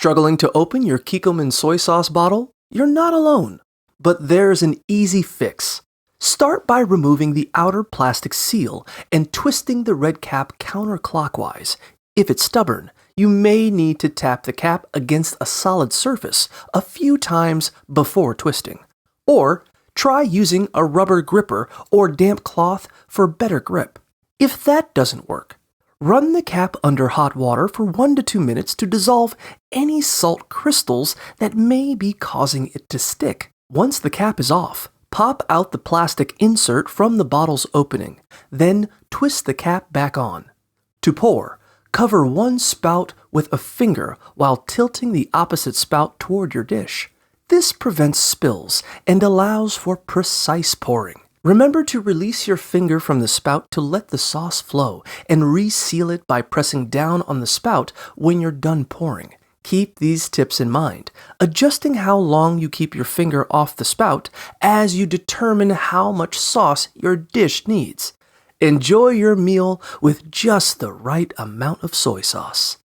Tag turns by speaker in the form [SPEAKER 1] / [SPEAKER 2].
[SPEAKER 1] Struggling to open your Kikkoman soy sauce bottle? You're not alone. But there's an easy fix. Start by removing the outer plastic seal and twisting the red cap counterclockwise. If it's stubborn, you may need to tap the cap against a solid surface a few times before twisting. Or try using a rubber gripper or damp cloth for better grip. If that doesn't work, run the cap under hot water for 1 to 2 minutes to dissolve any salt crystals that may be causing it to stick. Once the cap is off, pop out the plastic insert from the bottle's opening, then twist the cap back on. To pour, cover one spout with a finger while tilting the opposite spout toward your dish. This prevents spills and allows for precise pouring. Remember to release your finger from the spout to let the sauce flow and reseal it by pressing down on the spout when you're done pouring. Keep these tips in mind, adjusting how long you keep your finger off the spout as you determine how much sauce your dish needs. Enjoy your meal with just the right amount of soy sauce.